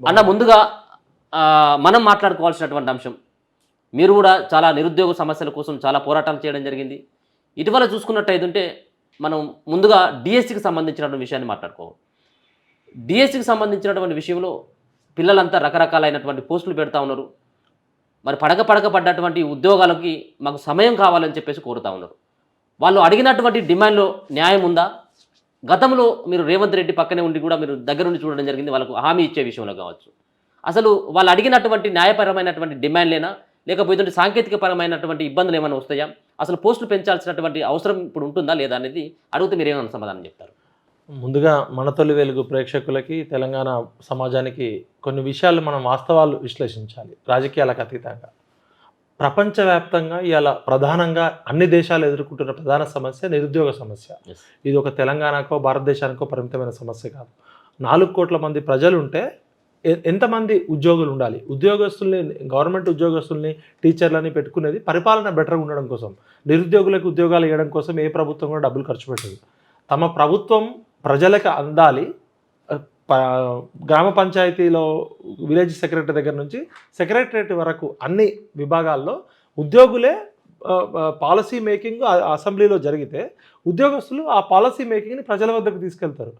అన్న ముందుగా మనం మాట్లాడుకోవాల్సినటువంటి అంశం మీరు కూడా చాలా నిరుద్యోగ సమస్యల కోసం చాలా పోరాటాలు చేయడం జరిగింది. ఇటీవల చూసుకున్నట్టయితుంటే మనం ముందుగా డిఎస్సికి సంబంధించినటువంటి విషయాన్ని మాట్లాడుకోవాలి. డిఎస్సికి సంబంధించినటువంటి విషయంలో పిల్లలంతా రకరకాలైనటువంటి పోస్టులు పెడతా ఉన్నారు. మరి పడక పడ్డటువంటి ఉద్యోగాలకి మాకు సమయం కావాలని చెప్పేసి కోరుతా ఉన్నారు. వాళ్ళు అడిగినటువంటి డిమాండ్‌లో న్యాయం ఉందా? గతంలో మీరు రేవంత్ రెడ్డి పక్కనే ఉండి కూడా మీరు దగ్గరుండి చూడడం జరిగింది. వాళ్ళకు హామీ ఇచ్చే విషయంలో కావచ్చు. అసలు వాళ్ళు అడిగినటువంటి న్యాయపరమైనటువంటి డిమాండ్‌లేనా? లేకపోతే సాంకేతిక పరమైనటువంటి ఇబ్బందులు ఏమైనా వస్తాయా? అసలు పోస్టులు పెంచాల్సినటువంటి అవసరం ఇప్పుడు ఉంటుందా లేదా అనేది అడిగితే మీరేమైనా సమాధానం చెప్తారు? ముందుగా మన తొలి వెలుగు ప్రేక్షకులకి, తెలంగాణ సమాజానికి కొన్ని విషయాలు మనం వాస్తవాలు విశ్లేషించాలి రాజకీయాలకు అతీతంగా. ప్రపంచవ్యాప్తంగా ఇవాళ ప్రధానంగా అన్ని దేశాలు ఎదుర్కొంటున్న ప్రధాన సమస్య నిరుద్యోగ సమస్య. ఇది ఒక తెలంగాణకో భారతదేశానికో పరిమితమైన సమస్య కాదు. 4 కోట్ల మంది ప్రజలు ఉంటే ఎంతమంది ఉద్యోగులు ఉండాలి? ఉద్యోగస్తుల్ని, గవర్నమెంట్ ఉద్యోగస్తుల్ని, టీచర్లని పెట్టుకునేది పరిపాలన బెటర్గా ఉండడం కోసం. నిరుద్యోగులకు ఉద్యోగాలు ఇవ్వడం కోసం ఏ ప్రభుత్వం కూడా డబ్బులు ఖర్చు పెట్టదు. తమ ప్రభుత్వం ప్రజలకు అందాలి. గ్రామ పంచాయతీలో విలేజ్ సెక్రటరీ దగ్గర నుంచి సెక్రటరేట్ వరకు అన్ని విభాగాల్లో ఉద్యోగులే పాలసీ మేకింగ్ అసెంబ్లీలో జరిగితే ఉద్యోగస్తులు ఆ పాలసీ మేకింగ్ని ప్రజల వద్దకు తీసుకెళ్తారు.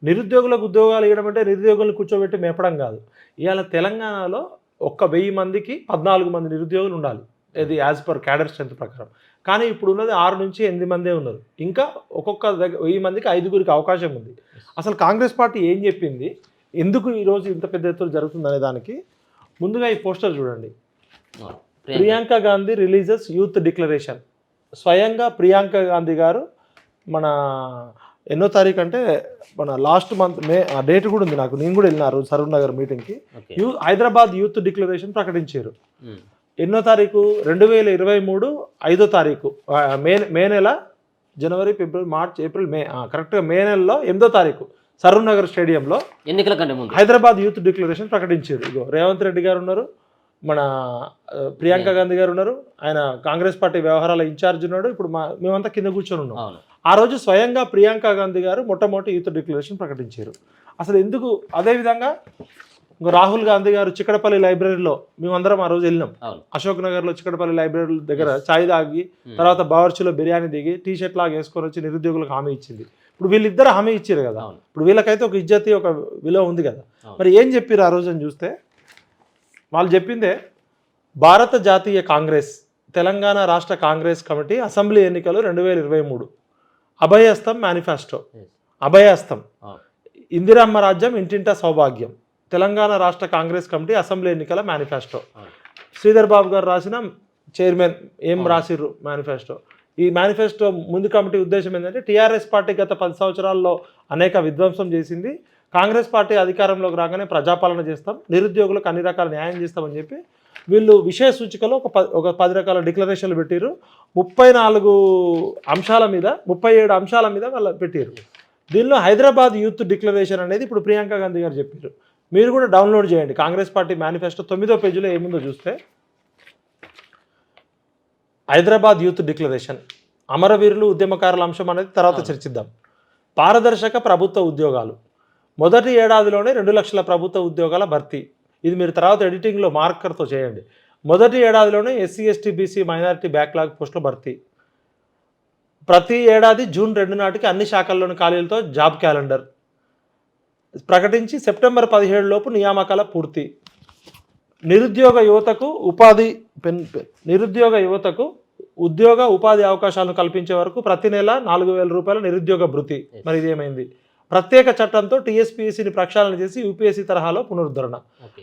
నిరుద్యోగులకు ఉద్యోగాలు ఇవ్వడం అంటే నిరుద్యోగులను కూర్చోబెట్టి మేపడం కాదు. ఇవాళ తెలంగాణలో 1000 మందికి 14 మంది నిరుద్యోగులు ఉండాలి, ఇది యాజ్ పర్ క్యాడర్ స్ట్రెంత్ ప్రకారం. కానీ ఇప్పుడు ఉన్నది 6 నుంచి 8 మందే ఉన్నారు. ఇంకా ఒక్కొక్క 1000 మందికి 5గురికి అవకాశం ఉంది. అసలు కాంగ్రెస్ పార్టీ ఏం చెప్పింది, ఎందుకు ఈరోజు ఇంత పెద్ద ఎత్తున జరుగుతుంది అనే దానికి ముందుగా ఈ పోస్టర్ చూడండి. Priyanka Gandhi releases youth declaration. స్వయంగా ప్రియాంక గాంధీ గారు మన ఎన్నో తారీఖు అంటే మన లాస్ట్ మంత్ మే డేట్ కూడా ఉంది నాకు, నేను కూడా వెళ్ళినారు సరూర్ నగర్ మీటింగ్కి. హైదరాబాద్ యూత్ డిక్లరేషన్ ప్రకటించారు. ఎన్నో తారీఖు 2023 5వ తారీఖు మే నెల, జనవరి, ఫిబ్రవరి, మార్చ్, ఏప్రిల్, మే, కరెక్ట్గా మే నెలలో 8వ తారీఖు సరూర్ నగర్ స్టేడియంలో ఎన్నికల కంటే ముందు హైదరాబాద్ యూత్ డిక్లరేషన్ ప్రకటించారు. ఇగో రేవంత్ రెడ్డి గారు ఉన్నారు, మన ప్రియాంక గాంధీ గారు ఉన్నారు, ఆయన కాంగ్రెస్ పార్టీ వ్యవహారాల ఇన్ఛార్జ్ ఉన్నాడు. ఇప్పుడు మేమంతా కింద కూర్చొని ఉన్నాం. ఆ రోజు స్వయంగా ప్రియాంక గాంధీ గారు మొట్టమొదటి యూత్ డిక్లరేషన్ ప్రకటించారు. అసలు ఎందుకు? అదేవిధంగా రాహుల్ గాంధీ గారు చిక్కడపల్లి లైబ్రరీలో మేమందరం ఆ రోజు వెళ్ళినాం. అశోక్ నగర్లో చిక్కడపల్లి లైబ్రరీ దగ్గర ఛాయ్ తాగి తర్వాత బావర్చిలో బిర్యానీ దిగి టీ షర్ట్ లాగా వేసుకొని వచ్చి నిరుద్యోగులకు హామీ ఇచ్చింది. ఇప్పుడు వీళ్ళిద్దరు హామీ ఇచ్చారు కదా, ఇప్పుడు వీళ్ళకైతే ఒక ఇజ్జతి, ఒక విలువ ఉంది కదా. మరి ఏం చెప్పారు ఆ రోజు అని చూస్తే వాళ్ళు చెప్పిందే, భారత జాతీయ కాంగ్రెస్, తెలంగాణ రాష్ట్ర కాంగ్రెస్ కమిటీ అసెంబ్లీ ఎన్నికలు 2023 అభయహస్తం మేనిఫెస్టో. అభయహస్తం, ఇందిరమ్మ రాజ్యం, ఇంటింటా సౌభాగ్యం, తెలంగాణ రాష్ట్ర కాంగ్రెస్ కమిటీ అసెంబ్లీ ఎన్నికల మేనిఫెస్టో. శ్రీధర్ బాబు గారు రాసిన చైర్మన్ ఏం రాసిర్రు మేనిఫెస్టో. ఈ మేనిఫెస్టో ముందు కమిటీ ఉద్దేశం ఏంటంటే, టీఆర్ఎస్ పార్టీ గత 10 సంవత్సరాల్లో అనేక విధ్వంసం చేసింది, కాంగ్రెస్ పార్టీ అధికారంలోకి రాగానే ప్రజాపాలన చేస్తాం, నిరుద్యోగులకు అన్ని రకాల న్యాయం చేస్తామని చెప్పి వీళ్ళు విషయ సూచికలో ఒక 10 రకాల డిక్లరేషన్లు పెట్టారు. 34 అంశాల మీద, 37 అంశాల మీద వాళ్ళు పెట్టారు. దీనిలో హైదరాబాద్ యూత్ డిక్లరేషన్ అనేది ఇప్పుడు ప్రియాంక గాంధీ గారు చెప్పారు. మీరు కూడా డౌన్లోడ్ చేయండి. కాంగ్రెస్ పార్టీ మేనిఫెస్టో 9వ పేజీలో ఏముందో చూస్తే, హైదరాబాద్ యూత్ డిక్లరేషన్, అమరవీరులు, ఉద్యమకారుల అంశం అనేది తర్వాత చర్చిద్దాం. పారదర్శక ప్రభుత్వ ఉద్యోగాలు, మొదటి ఏడాదిలోనే 2 లక్షల ప్రభుత్వ ఉద్యోగాల భర్తీ. ఇది మీరు తర్వాత ఎడిటింగ్లో మార్కర్తో చేయండి. మొదటి ఏడాదిలోనే SC, ST, BC, minority backlog పోస్టుల భర్తీ. ప్రతి ఏడాది జూన్ 2 నాటికి అన్ని శాఖల్లోని ఖాళీలతో జాబ్ క్యాలెండర్ ప్రకటించి సెప్టెంబర్ 17 లోపు నియామకాల పూర్తి. నిరుద్యోగ యువతకు ఉద్యోగ ఉపాధి అవకాశాలను కల్పించే వరకు ప్రతి నెల 4,000 రూపాయల నిరుద్యోగ భృతి. మరి ఇదేమైంది? ప్రత్యేక చట్టంతో టీఎస్పీఎస్సీని ప్రక్షాళన చేసి యూపీఎస్సీ తరహాలో పునరుద్ధరణ.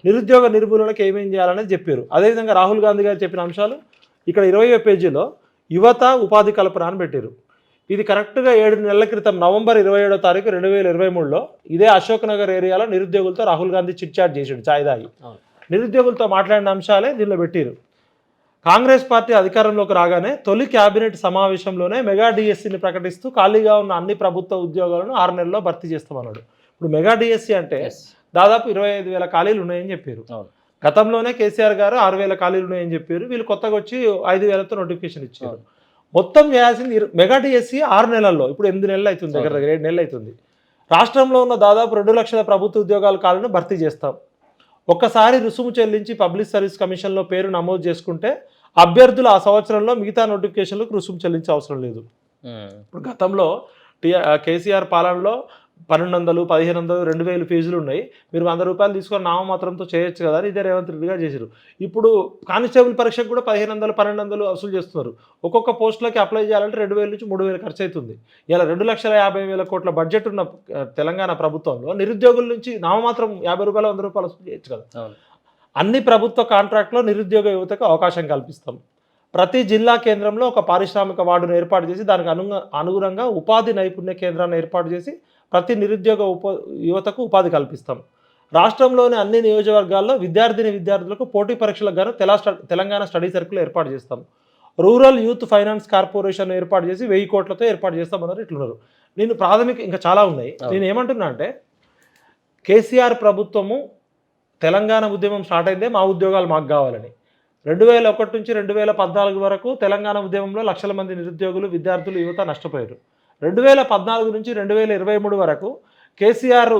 నిరుద్యోగ నిర్మూలనకు ఏమేం చేయాలనేది చెప్పారు. అదేవిధంగా రాహుల్ గాంధీ గారు చెప్పిన అంశాలు ఇక్కడ 20వ పేజీలో యువత ఉపాధి కల్పన అని పెట్టారు. ఇది కరెక్ట్గా 7 నెలల క్రితం నవంబర్ 27వ తారీఖు 2023లో ఇదే అశోక్ నగర్ ఏరియాలో నిరుద్యోగులతో రాహుల్ గాంధీ చిట్ చాట్ చేసాడు ఛాయ్ తాగి. నిరుద్యోగులతో మాట్లాడిన అంశాలే దీనిలో పెట్టారు. కాంగ్రెస్ పార్టీ అధికారంలోకి రాగానే తొలి క్యాబినెట్ సమావేశంలోనే మెగా డిఎస్సిని ప్రకటిస్తూ ఖాళీగా ఉన్న అన్ని ప్రభుత్వ ఉద్యోగాలను 6 నెలల్లో భర్తీ చేస్తామన్నాడు. ఇప్పుడు మెగా డిఎస్సి అంటే దాదాపు 25,000 ఖాళీలు ఉన్నాయని చెప్పారు. గతంలోనే కేసీఆర్ గారు 6,000 ఖాళీలు ఉన్నాయని చెప్పారు. వీళ్ళు కొత్తగా వచ్చి 5,000తో నోటిఫికేషన్ ఇచ్చారు. మొత్తం చేయాల్సింది మెగా డిఎస్సి 6 నెలల్లో, ఇప్పుడు 8 నెలలు అవుతుంది, దగ్గర 7 నెలలు అవుతుంది. రాష్ట్రంలో ఉన్న దాదాపు 2 లక్షల ప్రభుత్వ ఉద్యోగాల ఖాళీలను భర్తీ చేస్తాం. ఒక్కసారి రుసుము చెల్లించి పబ్లిక్ సర్వీస్ కమిషన్లో పేరు నమోదు చేసుకుంటే అభ్యర్థులు ఆ సంవత్సరంలో మిగతా నోటిఫికేషన్లకు రుసుము చెల్లించే అవసరం లేదు. ఇప్పుడు గతంలో కేసీఆర్ పాలనలో 1200, 1500, 2000 ఫీజులు ఉన్నాయి. మీరు 100 రూపాయలు తీసుకొని నామమాత్రంతో చేయొచ్చు కదా అని ఇదే రేవంత్ రెడ్డి గారు చేశారు. ఇప్పుడు కానిస్టేబుల్ పరీక్షకు కూడా 1500, 1200 వసూలు చేస్తున్నారు. ఒక్కొక్క పోస్టులకి అప్లై చేయాలంటే 2000 నుంచి 3000 ఖర్చు అవుతుంది. ఇలా 2,50,000 కోట్ల బడ్జెట్ ఉన్న తెలంగాణ ప్రభుత్వంలో నిరుద్యోగుల నుంచి నామమాత్రం 50 రూపాయలు, 100 రూపాయలు వసూలు చేయొచ్చు కదా. అన్ని ప్రభుత్వ కాంట్రాక్ట్లో నిరుద్యోగ యువతకు అవకాశం కల్పిస్తాం. ప్రతి జిల్లా కేంద్రంలో ఒక పారిశ్రామిక వార్డును ఏర్పాటు చేసి దానికి అనుగుణంగా ఉపాధి నైపుణ్య కేంద్రాన్ని ఏర్పాటు చేసి ప్రతి నిరుద్యోగ యువతకు ఉపాధి కల్పిస్తాం. రాష్ట్రంలోని అన్ని నియోజకవర్గాల్లో విద్యార్థులకు పోటీ పరీక్షలకు గాను తెలంగాణ స్టడీ సర్కిల్ ఏర్పాటు చేస్తాం. రూరల్ యూత్ ఫైనాన్స్ కార్పొరేషన్ ఏర్పాటు చేసి 1000 కోట్లతో ఏర్పాటు చేస్తామన్నారు. ఇట్లున్నారు. నేను ప్రాథమిక ఇంకా చాలా ఉన్నాయి. నేను ఏమంటున్నా అంటే కేసీఆర్ ప్రభుత్వము తెలంగాణ ఉద్యమం స్టార్ట్ అయిందే మా ఉద్యోగాలు మాకు కావాలని. 2001 నుంచి 2014 వరకు తెలంగాణ ఉద్యమంలో లక్షల మంది నిరుద్యోగులు, విద్యార్థులు, యువత నష్టపోయారు. 2014 నుంచి 2023 వరకు కేసీఆర్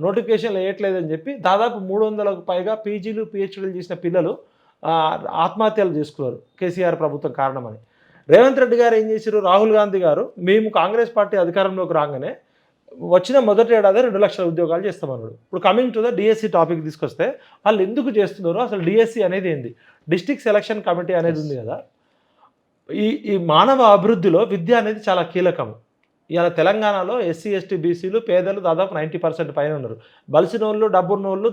నోటిఫికేషన్లు వేయట్లేదని చెప్పి దాదాపు 300కు పైగా పీజీలు, పిహెచ్డీలు చేసిన పిల్లలు ఆత్మహత్యలు చేసుకున్నారు కేసీఆర్ ప్రభుత్వం కారణమని. రేవంత్ రెడ్డి గారు ఏం చేశారు? రాహుల్ గాంధీ గారు మేము కాంగ్రెస్ పార్టీ అధికారంలోకి రాగానే వచ్చిన మొదటి ఏడాది 2 లక్షల ఉద్యోగాలు చేస్తామన్నాడు. ఇప్పుడు coming to the DSC topic తీసుకొస్తే వాళ్ళు ఎందుకు చేస్తున్నారు? అసలు డిఎస్సి అనేది ఏంది? డిస్ట్రిక్ట్ సెలక్షన్ కమిటీ అనేది ఉంది కదా. ఈ మానవ అభివృద్ధిలో విద్య అనేది చాలా కీలకం. ఇవాళ తెలంగాణలో ఎస్సీ, ఎస్టీ, బీసీలు, పేదలు దాదాపు 90% పైన ఉన్నారు. బలిసిన వాళ్ళు, డబ్బున్న వాళ్ళు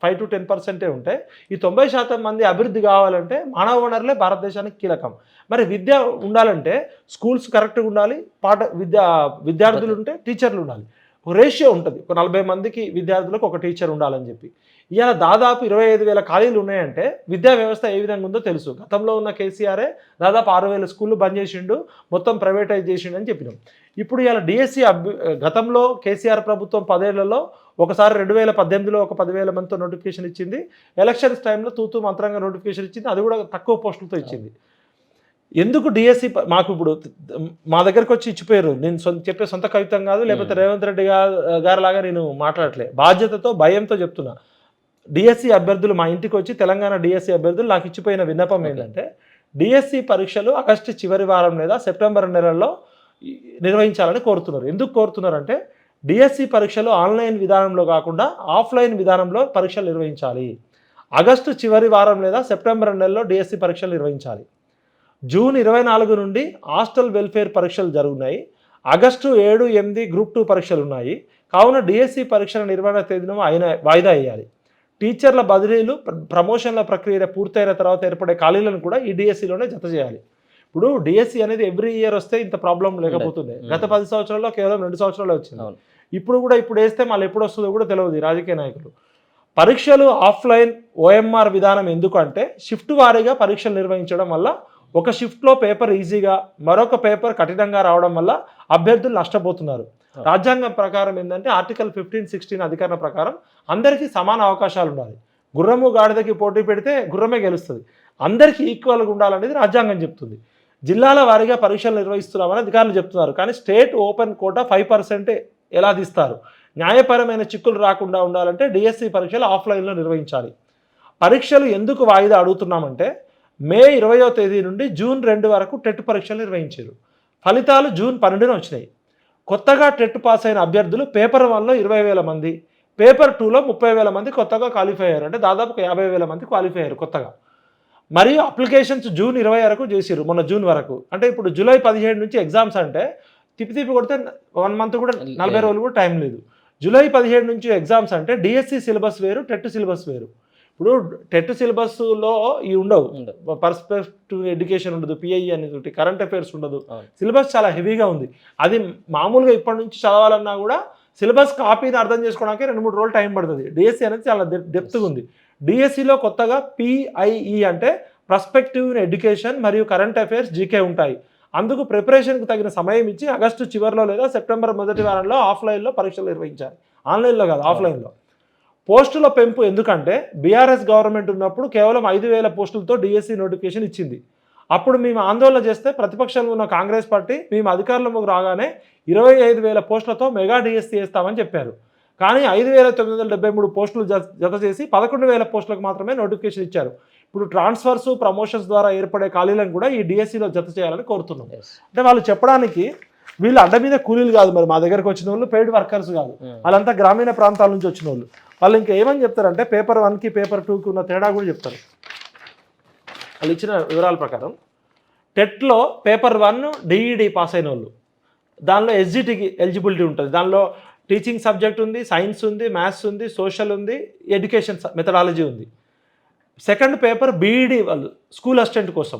5 to 10% ఉంటాయి. ఈ 90% మంది అభివృద్ధి కావాలంటే మానవ వనరులే భారతదేశానికి కీలకం. మరి విద్య ఉండాలంటే స్కూల్స్ కరెక్ట్గా ఉండాలి, విద్యార్థులు ఉంటే టీచర్లు ఉండాలి. ఒక రేషియో ఉంటుంది. ఒక 40 మందికి విద్యార్థులకు ఒక టీచర్ ఉండాలని చెప్పి. ఇవాళ దాదాపు 25,000 ఖాళీలు ఉన్నాయంటే విద్యా వ్యవస్థ ఏ విధంగా ఉందో తెలుసు. గతంలో ఉన్న కేసీఆరే దాదాపు 6,000 స్కూళ్ళు బంద్ చేసిండు, మొత్తం ప్రైవేటైజ్ చేసిండు అని చెప్పినాం. ఇప్పుడు ఇవాళ డిఎస్సి గతంలో కేసీఆర్ ప్రభుత్వం 10 ఏళ్లలో ఒకసారి 2018లో ఒక 10,000 మందితో నోటిఫికేషన్ ఇచ్చింది. ఎలక్షన్స్ టైంలో తూతూ మంత్రంగా నోటిఫికేషన్ ఇచ్చింది. అది కూడా తక్కువ పోస్టులతో ఇచ్చింది. ఎందుకు డిఎస్సి మాకు ఇప్పుడు మా దగ్గరకు వచ్చి ఇచ్చిపోయారు? నేను చెప్పే సొంత కవితం కాదు, లేకపోతే రేవంత్ రెడ్డి గారిలాగా నేను మాట్లాడలే. బాధ్యతతో, భయంతో చెప్తున్నా. డిఎస్సి అభ్యర్థులు మా ఇంటికి వచ్చి తెలంగాణ డిఎస్సి అభ్యర్థులు నాకు ఇచ్చిపోయిన విన్నపం ఏంటంటే డిఎస్సి పరీక్షలు ఆగస్టు చివరి వారం లేదా సెప్టెంబర్ నెలలో నిర్వహించాలని కోరుతున్నారు. ఎందుకు కోరుతున్నారంటే డిఎస్సి పరీక్షలు ఆన్లైన్ విధానంలో కాకుండా ఆఫ్లైన్ విధానంలో పరీక్షలు నిర్వహించాలి. ఆగస్టు చివరి వారం లేదా సెప్టెంబర్ నెలలో డిఎస్సి పరీక్షలు నిర్వహించాలి. జూన్ 24 నుండి హాస్టల్ వెల్ఫేర్ పరీక్షలు జరుగుతున్నాయి. ఆగస్టు 7, 8 గ్రూప్ 2 పరీక్షలు ఉన్నాయి. కావున డిఎస్సి పరీక్షల నిర్వహణ తేదీను వాయిదా వేయాలి. టీచర్ల బదిలీలు, ప్రమోషన్ల ప్రక్రియ పూర్తయిన తర్వాత ఏర్పడే ఖాళీలను కూడా ఈ డిఎస్సిలోనే జత చేయాలి. ఇప్పుడు డిఎస్సి అనేది ఎవ్రీ ఇయర్ వస్తే ఇంత ప్రాబ్లం లేకపోతుంది. గత 10 సంవత్సరాల్లో కేవలం 2 సంవత్సరాలు వచ్చింది. ఇప్పుడు వేస్తే మళ్ళీ ఎప్పుడు వస్తుందో కూడా తెలియదు రాజకీయ నాయకులు. పరీక్షలు ఆఫ్లైన్ ఓఎంఆర్ విధానం ఎందుకంటే షిఫ్ట్ వారీగా పరీక్షలు నిర్వహించడం వల్ల ఒక షిఫ్ట్లో పేపర్ ఈజీగా, మరొక పేపర్ కఠినంగా రావడం వల్ల అభ్యర్థులు నష్టపోతున్నారు. రాజ్యాంగం ప్రకారం ఏంటంటే ఆర్టికల్ 15, 16 అధికరణ ప్రకారం అందరికీ సమాన అవకాశాలు ఉండాలి. గుర్రము గాడిదకి పోటీ పెడితే గుర్రమే గెలుస్తుంది. అందరికీ ఈక్వల్గా ఉండాలనేది రాజ్యాంగం చెప్తుంది. జిల్లాల వారీగా పరీక్షలు నిర్వహిస్తున్నామని అధికారులు చెప్తున్నారు. కానీ స్టేట్ ఓపెన్ కోటా 5% ఎలా తీస్తారు? న్యాయపరమైన చిక్కులు రాకుండా ఉండాలంటే డిఎస్సి పరీక్షలు ఆఫ్లైన్లో నిర్వహించాలి. పరీక్షలు ఎందుకు వాయిదా అడుగుతున్నామంటే మే 20వ తేదీ నుండి జూన్ 2 వరకు టెట్ పరీక్షలు నిర్వహించారు. ఫలితాలు జూన్ 12న వచ్చినాయి. కొత్తగా టెట్ పాస్ అయిన అభ్యర్థులు పేపర్ 1లో 20,000 మంది, పేపర్ 2లో 30,000 మంది కొత్తగా క్వాలిఫై అయ్యారు. అంటే దాదాపు 50,000 మంది క్వాలిఫై అయ్యారు కొత్తగా. మరియు అప్లికేషన్స్ జూన్ 20 వరకు చేసారు, మొన్న జూన్ వరకు. అంటే ఇప్పుడు జూలై 17 నుంచి ఎగ్జామ్స్ అంటే తిప్పి కొడితే 1 మంత్ కూడా 40 రోజులు కూడా టైం లేదు. జూలై 17 నుంచి ఎగ్జామ్స్ అంటే డిఎస్సి సిలబస్ వేరు, టెట్ సిలబస్ వేరు. ఇప్పుడు టెట్ సిలబస్లో ఇవి ఉండవు, పర్స్పెక్టివ్ ఎడ్యుకేషన్ ఉండదు, పిఐఈ అనేది, కరెంట్ అఫైర్స్ ఉండదు. సిలబస్ చాలా హెవీగా ఉంది. అది మామూలుగా ఇప్పటి నుంచి చదవాలన్నా కూడా సిలబస్ కాపీని అర్థం చేసుకోవడానికి 2-3 రోజులు టైం పడుతుంది. డిఎస్సి అనేది చాలా డెప్త్గా ఉంది. డిఎస్సిలో కొత్తగా పిఐఈ అంటే పర్స్పెక్టివ్ ఎడ్యుకేషన్ మరియు కరెంట్ అఫైర్స్, జీకే ఉంటాయి. అందుకు ప్రిపరేషన్కి తగిన సమయం ఇచ్చి ఆగస్టు చివరిలో లేదా సెప్టెంబర్ మొదటి వారంలో ఆఫ్లైన్లో పరీక్షలు నిర్వహించాలి. ఆన్లైన్లో కాదు, ఆఫ్లైన్లో. పోస్టుల పెంపు ఎందుకంటే బీఆర్ఎస్ గవర్నమెంట్ ఉన్నప్పుడు కేవలం 5,000 పోస్టులతో డిఎస్సి నోటిఫికేషన్ ఇచ్చింది. అప్పుడు మేము ఆందోళన చేస్తే ప్రతిపక్షంలో ఉన్న కాంగ్రెస్ పార్టీ మేము అధికారంలోకి రాగానే 25,000 పోస్టులతో మెగా డిఎస్సి వేస్తామని చెప్పారు. కానీ 5,973 పోస్టులు జత చేసి 11,000 పోస్టులకు మాత్రమే నోటిఫికేషన్ ఇచ్చారు. ఇప్పుడు ట్రాన్స్ఫర్స్ ప్రమోషన్స్ ద్వారా ఏర్పడే ఖాళీలను కూడా ఈ డిఎస్సిలో జత చేయాలని కోరుతున్నాం. అంటే వాళ్ళు చెప్పడానికి వీళ్ళు అడ్డ మీద కూలీలు కాదు, మరి మా దగ్గరకు వచ్చిన వాళ్ళు పెయిడ్ వర్కర్స్ కాదు, వాళ్ళంతా గ్రామీణ ప్రాంతాల నుంచి వచ్చిన వాళ్ళు. వాళ్ళు ఇంకా ఏమని చెప్తారంటే పేపర్ 1కి పేపర్ 2కి ఉన్న తేడా కూడా చెప్తారు. వాళ్ళు ఇచ్చిన వివరాల ప్రకారం టెట్లో పేపర్ 1 డిఈడి పాస్ అయిన వాళ్ళు, దానిలో ఎస్జిటికి ఎలిజిబిలిటీ ఉంటుంది. దానిలో టీచింగ్ సబ్జెక్ట్ ఉంది, సైన్స్ ఉంది, మ్యాథ్స్ ఉంది, సోషల్ ఉంది, ఎడ్యుకేషన్ మెథడాలజీ ఉంది. సెకండ్ పేపర్ బీఈడి వాళ్ళు స్కూల్ అసిస్టెంట్ కోసం.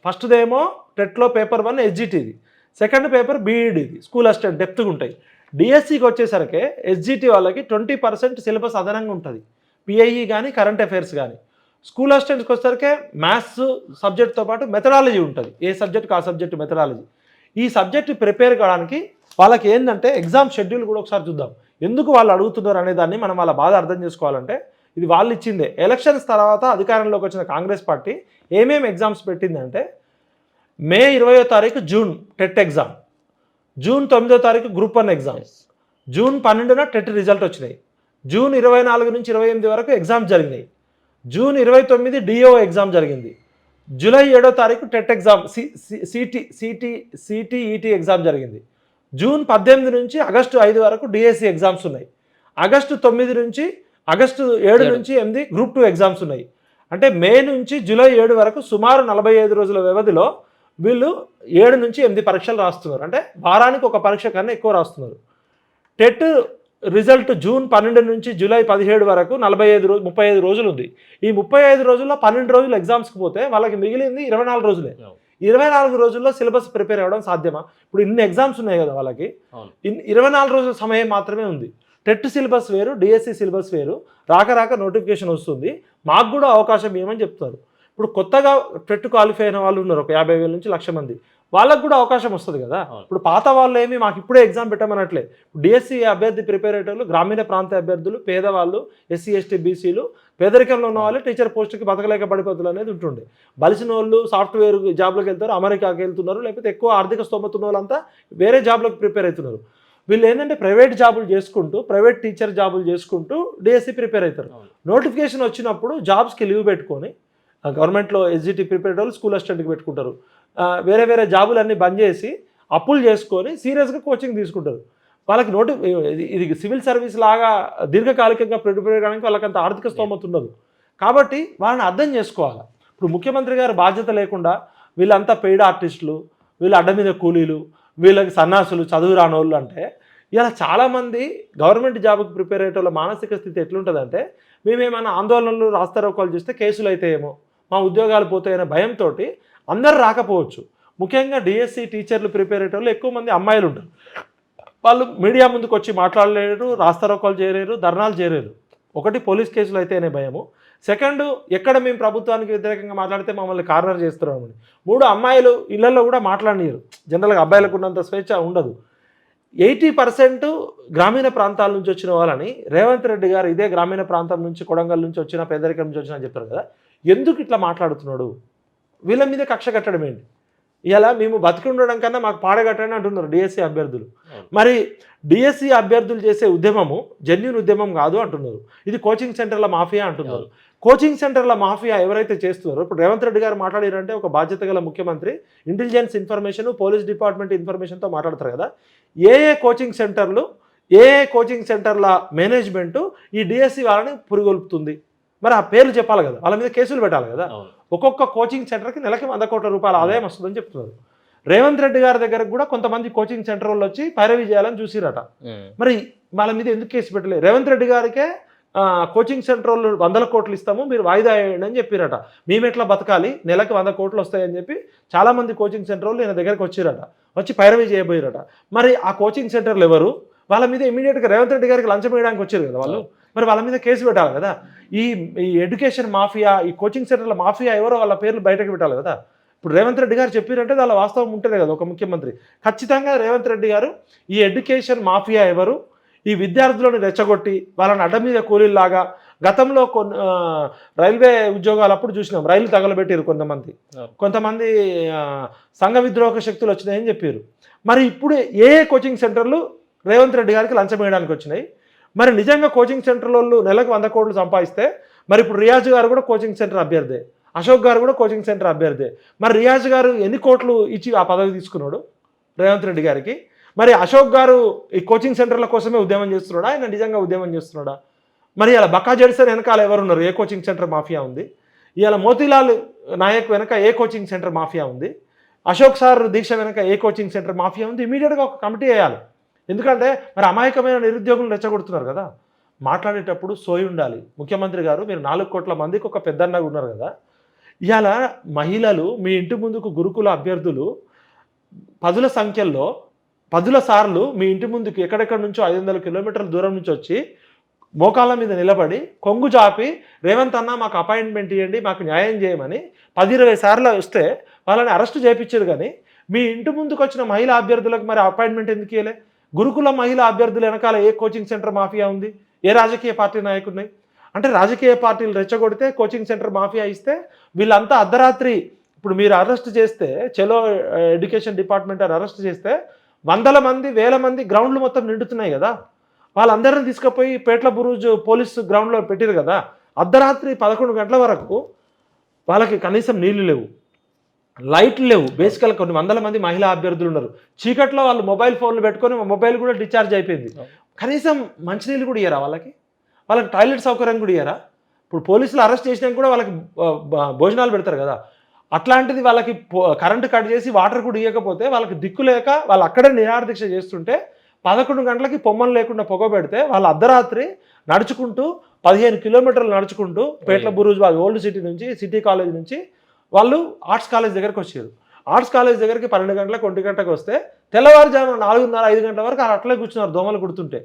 ఫస్ట్దేమో టెట్లో పేపర్ 1 ఎస్జిటిది, సెకండ్ పేపర్ బీఈడిది స్కూల్ అసిస్టెంట్ డెప్త్గా ఉంటాయి. డిఎస్సికి వచ్చేసరికి ఎస్జిటి వాళ్ళకి 20% సిలబస్ అదనంగా ఉంటుంది, పిఐఈ కానీ కరెంట్ అఫైర్స్ కానీ. స్కూల్ అసిస్టెంట్స్కి వచ్చేసరికి మ్యాథ్స్ సబ్జెక్ట్తో పాటు మెథడాలజీ ఉంటుంది, ఏ సబ్జెక్ట్కి ఆ సబ్జెక్ట్ మెథడాలజీ. ఈ సబ్జెక్ట్ ప్రిపేర్ కావడానికి వాళ్ళకి ఏంటంటే ఎగ్జామ్ షెడ్యూల్ కూడా ఒకసారి చూద్దాం, ఎందుకు వాళ్ళు అడుగుతున్నారు అనే దాన్ని మనం వాళ్ళ బాధ అర్థం చేసుకోవాలంటే ఇది వాళ్ళు ఇచ్చిందే. ఎలక్షన్స్ తర్వాత అధికారంలోకి వచ్చిన కాంగ్రెస్ పార్టీ ఏమేమి ఎగ్జామ్స్ పెట్టిందంటే మే 20వ తారీఖు జూన్ టెట్ ఎగ్జామ్, జూన్ 9వ తారీఖు గ్రూప్ 1 ఎగ్జామ్, జూన్ 12న టెట్ రిజల్ట్ వచ్చినాయి, జూన్ 24 నుంచి 28 వరకు ఎగ్జామ్స్ జరిగినాయి, జూన్ 29 డిఓ ఎగ్జామ్ జరిగింది, జూలై 7వ తారీఖు టెట్ ఎగ్జామ్ సిటీఈటీ ఎగ్జామ్ జరిగింది, జూన్ 18 నుంచి ఆగస్టు 5 వరకు డిఎస్సి ఎగ్జామ్స్ ఉన్నాయి, ఆగస్టు 9 నుంచి ఆగస్టు 7 నుంచి 8 గ్రూప్ 2 ఎగ్జామ్స్ ఉన్నాయి. అంటే మే నుంచి జూలై 7 వరకు సుమారు 45 రోజుల వ్యవధిలో వీళ్ళు 7 నుంచి 8 పరీక్షలు రాస్తున్నారు. అంటే వారానికి ఒక పరీక్ష కన్నా ఎక్కువ రాస్తున్నారు. టెట్ రిజల్ట్ జూన్ 12 నుంచి జూలై 17 వరకు 35 రోజులు ఉంది. ఈ 35 రోజుల్లో 12 రోజులు ఎగ్జామ్స్కి పోతే వాళ్ళకి మిగిలింది 24 రోజులే. 24 రోజుల్లో సిలబస్ ప్రిపేర్ అవ్వడం సాధ్యమా? ఇప్పుడు ఇన్ని ఎగ్జామ్స్ ఉన్నాయి కదా వాళ్ళకి, 24 రోజుల సమయం మాత్రమే ఉంది. టెట్ సిలబస్ వేరు, డిఎస్సి సిలబస్ వేరు. రాక నోటిఫికేషన్ వస్తుంది, మాకు కూడా అవకాశం ఏమని చెప్తారు. ఇప్పుడు కొత్తగా టెట్ క్వాలిఫై అయిన వాళ్ళు ఉన్నారు, ఒక 50,000 నుంచి 1,00,000 మంది, వాళ్ళకు కూడా అవకాశం వస్తుంది కదా. ఇప్పుడు పాత వాళ్ళు ఏమి మాకు ఇప్పుడే ఎగ్జామ్ పెట్టమనట్లే. డిఎస్సి అభ్యర్థి ప్రిపేర్ అయ్యేటోళ్ళు గ్రామీణ ప్రాంత అభ్యర్థులు, పేదవాళ్ళు, ఎస్సీ ఎస్టీ బీసీలు, పేదరికంలో ఉన్న వాళ్ళు టీచర్ పోస్టుకి బతకలేక పడిపోతులు అనేది ఉంటుండే. బలిసిన వాళ్ళు సాఫ్ట్వేర్ జాబ్లోకి వెళ్తారు, అమెరికాకి వెళ్తున్నారు, లేకపోతే ఎక్కువ ఆర్థిక స్తోమత ఉన్న వాళ్ళంతా వేరే జాబ్లోకి ప్రిపేర్ అవుతున్నారు. వీళ్ళు ఏంటంటే ప్రైవేట్ జాబులు చేసుకుంటూ, ప్రైవేట్ టీచర్ జాబులు చేసుకుంటూ డిఎస్సి ప్రిపేర్ అవుతారు. నోటిఫికేషన్ వచ్చినప్పుడు జాబ్స్కి లీవ్ పెట్టుకొని గవర్నమెంట్లో ఎస్జిటి ప్రిపేర్ వాళ్ళు స్కూల్ అసిస్టెంట్కి పెట్టుకుంటారు, వేరే జాబులన్నీ బంద్ చేసి అప్పులు చేసుకొని సీరియస్గా కోచింగ్ తీసుకుంటారు. వాళ్ళకి ఇది సివిల్ సర్వీస్ లాగా దీర్ఘకాలికంగా ప్రిపేర్ కావడానికి వాళ్ళకి అంత ఆర్థిక స్తోమత ఉండదు. కాబట్టి వాళ్ళని అర్థం చేసుకోవాలి. ఇప్పుడు ముఖ్యమంత్రి గారు బాధ్యత లేకుండా వీళ్ళంతా పెయిడ్ ఆర్టిస్టులు, వీళ్ళు అడ్డ మీద కూలీలు, వీళ్ళకి సన్నాసులు, చదువు రానోళ్ళు అంటే ఇలా చాలామంది గవర్నమెంట్ జాబ్కి ప్రిపేర్ అయ్యేటోళ్ళ మానసిక స్థితి ఎట్లుంటుందంటే మేమేమైనా ఆందోళనలు రాస్తారోకాలు చేస్తే కేసులు అయితాయేమో, మా ఉద్యోగాలు పోతాయనే భయంతో అందరు రాకపోవచ్చు. ముఖ్యంగా డిఎస్సి టీచర్లు ప్రిపేర్ అయ్యేటోళ్ళు ఎక్కువ మంది అమ్మాయిలు ఉంటారు. వాళ్ళు మీడియా ముందుకు వచ్చి మాట్లాడలేరు, రాస్తారోకాలు చేయలేరు, ధర్నాలు చేయలేరు. ఒకటి పోలీస్ కేసులు అయితేనే భయము, సెకండ్ ఎక్కడ మేము ప్రభుత్వానికి వ్యతిరేకంగా మాట్లాడితే మమ్మల్ని కార్నర్ చేస్తున్నామని. 3 అమ్మాయిలు ఇళ్లలో కూడా మాట్లాడనియరు. జనరల్గా అబ్బాయిలకు ఉన్నంత స్వేచ్ఛ ఉండదు. 80% గ్రామీణ ప్రాంతాల నుంచి వచ్చిన వాళ్ళని రేవంత్ రెడ్డి గారు ఇదే గ్రామీణ ప్రాంతం నుంచి, కొడంగల్ నుంచి వచ్చిన, పేదరికం నుంచి వచ్చిన చెప్తారు కదా, ఎందుకు ఇట్లా మాట్లాడుతున్నాడు, వీళ్ళ మీద కక్ష కట్టడం ఏంటి? ఇలా మేము బతికి ఉండడం కన్నా మాకు పాడగట్టని అంటున్నారు డిఎస్సి అభ్యర్థులు. మరి డిఎస్సి అభ్యర్థులు చేసే ఉద్యమము జెన్యూన్ ఉద్యమం కాదు అంటున్నారు. ఇది కోచింగ్ సెంటర్ల మాఫియా అంటున్నారు. కోచింగ్ సెంటర్ల మాఫియా ఎవరైతే చేస్తున్నారో, ఇప్పుడు రేవంత్ రెడ్డి గారు మాట్లాడారంటే ఒక బాధ్యత గల ముఖ్యమంత్రి ఇంటెలిజెన్స్ ఇన్ఫర్మేషన్, పోలీస్ డిపార్ట్మెంట్ ఇన్ఫర్మేషన్తో మాట్లాడతారు కదా. ఏ కోచింగ్ సెంటర్లు, ఏ కోచింగ్ సెంటర్ల మేనేజ్మెంటు ఈ డిఎస్సి వాళ్ళని పురిగొల్పుతుంది? మరి ఆ పేర్లు చెప్పాలి కదా, వాళ్ళ మీద కేసులు పెట్టాలి కదా. ఒక్కొక్క కోచింగ్ సెంటర్కి నెలకి 100 కోట్ల రూపాయల ఆదాయం వస్తుందని చెప్తున్నారు. రేవంత్ రెడ్డి గారి దగ్గరకు కూడా కొంతమంది కోచింగ్ సెంటర్ వాళ్ళు వచ్చి పైరవీ చేయాలని చూసిరట. మరి వాళ్ళ మీద ఎందుకు కేసు పెట్టలేదు? రేవంత్ రెడ్డి గారికే కోచింగ్ సెంటర్ వాళ్ళు 100 కోట్లు ఇస్తాము, మీరు వాయిదా వేయండి అని చెప్పిరట. మేము ఎట్లా బతకాలి, నెలకి 100 కోట్లు వస్తాయని చెప్పి చాలామంది కోచింగ్ సెంటర్ వాళ్ళు ఈయన దగ్గరకు వచ్చిరట, వచ్చి పైరవీ చేయబోయారట. మరి ఆ కోచింగ్ సెంటర్లు ఎవరు? వాళ్ళ మీద ఇమీడియట్గా రేవంత్ రెడ్డి గారికి లంచం వేయడానికి వచ్చారు కదా వాళ్ళు. మరి వాళ్ళ మీద కేసు పెట్టాలి కదా. ఈ ఎడ్యుకేషన్ మాఫియా, ఈ కోచింగ్ సెంటర్ల మాఫియా ఎవరో వాళ్ళ పేర్లు బయటకు పెట్టాలి కదా. ఇప్పుడు రేవంత్ రెడ్డి గారు చెప్పారంటే దాని వాస్తవం ఉంటేనే కదా ఒక ముఖ్యమంత్రి. ఖచ్చితంగా రేవంత్ రెడ్డి గారు ఈ ఎడ్యుకేషన్ మాఫియా ఎవరు, ఈ విద్యార్థులను రెచ్చగొట్టి వాళ్ళని అడ్డ మీద కూలీలాగా, గతంలో రైల్వే ఉద్యోగాలు అప్పుడు చూసినాం, రైలు తగలబెట్టారు కొంతమంది సంఘ విద్రోహక శక్తులు వచ్చినాయని చెప్పారు. మరి ఇప్పుడు ఏ కోచింగ్ సెంటర్లు రేవంత్ రెడ్డి గారికి లంచం వేయడానికి వచ్చినాయి? మరి నిజంగా కోచింగ్ సెంటర్ వాళ్ళు నెలకు 100 కోట్లు సంపాదిస్తే మరి ఇప్పుడు రియాజ్ గారు కూడా కోచింగ్ సెంటర్ అభ్యర్థే, అశోక్ గారు కూడా కోచింగ్ సెంటర్ అభ్యర్థే. మరి రియాజ్ గారు ఎన్ని కోట్లు ఇచ్చి ఆ పదవి తీసుకున్నాడు రేవంత్ రెడ్డి గారికి? మరి అశోక్ గారు ఈ కోచింగ్ సెంటర్ల కోసమే ఉద్యమం చేస్తున్నాడా, ఆయన నిజంగా ఉద్యమం చేస్తున్నాడా? మరి ఇలా బక్కా జడిసన్ వెనకాల ఎవరున్నారు? ఏ కోచింగ్ సెంటర్ మాఫియా ఉంది? ఇవాళ మోతీలాల్ నాయక్ వెనక ఏ కోచింగ్ సెంటర్ మాఫియా ఉంది? అశోక్ సార్ దీక్ష వెనక ఏ కోచింగ్ సెంటర్ మాఫియా ఉంది? ఇమీడియట్గా ఒక కమిటీ వేయాలి. ఎందుకంటే మరి అమాయకమైన నిరుద్యోగులు రెచ్చగొడుతున్నారు కదా. మాట్లాడేటప్పుడు సోయి ఉండాలి. ముఖ్యమంత్రి గారు, మీరు 4 కోట్ల మందికి ఒక పెద్దన్నగా ఉన్నారు కదా. ఇవాళ మహిళలు మీ ఇంటి ముందుకు గురుకుల అభ్యర్థులు పదుల సంఖ్యల్లో 10ల సార్లు మీ ఇంటి ముందుకు ఎక్కడెక్కడి నుంచో 500 కిలోమీటర్ల దూరం నుంచి వచ్చి మోకాళ్ళ మీద నిలబడి కొంగు చాపి రేవంత్ అన్న మాకు అపాయింట్మెంట్ ఇవ్వండి, మాకు న్యాయం చేయమని 10-20 సార్లు వస్తే వాళ్ళని అరెస్ట్ చేయించారు. కానీ మీ ఇంటి ముందుకు వచ్చిన మహిళా అభ్యర్థులకు మరి అపాయింట్మెంట్ ఎందుకు ఇవ్వలే? గురుకుల మహిళా అభ్యర్థుల వెనకాల ఏ కోచింగ్ సెంటర్ మాఫియా ఉంది? ఏ రాజకీయ పార్టీ నాయకున్నాయి? అంటే రాజకీయ పార్టీలు రెచ్చగొడితే కోచింగ్ సెంటర్ మాఫియా ఇస్తే వీళ్ళంతా అర్ధరాత్రి, ఇప్పుడు మీరు అరెస్ట్ చేస్తే చలో ఎడ్యుకేషన్ డిపార్ట్మెంట్ అని అరెస్ట్ చేస్తే 100 మంది 1000 మంది గ్రౌండ్లు మొత్తం నిండుతున్నాయి కదా. వాళ్ళందరినీ తీసుకుపోయి పేట్ల బురూజ్ పోలీసు గ్రౌండ్లో పెట్టారు కదా. అర్ధరాత్రి 11 గంటల వరకు వాళ్ళకి కనీసం నీళ్లు లేవు, లైట్లు లేవు. బేసికల్గా కొన్ని 100 మంది మహిళా అభ్యర్థులు ఉన్నారు. చీకట్లో వాళ్ళు మొబైల్ ఫోన్లు పెట్టుకొని మొబైల్ కూడా డిశ్చార్జ్ అయిపోయింది. కనీసం మంచినీళ్ళు కూడా ఇయ్యరా వాళ్ళకి? వాళ్ళకి టాయిలెట్ సౌకర్యం కూడా ఇయ్యరా? ఇప్పుడు పోలీసులు అరెస్ట్ చేసినాక కూడా వాళ్ళకి భోజనాలు పెడతారు కదా. అట్లాంటిది వాళ్ళకి కరెంటు కట్ చేసి వాటర్ కూడా ఇవ్వకపోతే వాళ్ళకి దిక్కు లేక వాళ్ళు అక్కడే నిరాహార దీక్ష చేస్తుంటే 11 గంటలకి పొమ్మలు లేకుండా పొగ పెడితే వాళ్ళు అర్ధరాత్రి నడుచుకుంటూ 15 కిలోమీటర్లు నడుచుకుంటూ పేట్ల బురూజ్ ఓల్డ్ సిటీ నుంచి సిటీ కాలేజ్ నుంచి వాళ్ళు ఆర్ట్స్ కాలేజ్ దగ్గరికి వచ్చారు. ఆర్ట్స్ కాలేజ్ దగ్గరికి 12 గంటలకు 1 గంటకు వస్తే తెల్లవారుజామున 4:30-5 గంటల వరకు అట్లే కూర్చున్నారు దోమలు కుడుతుంటే.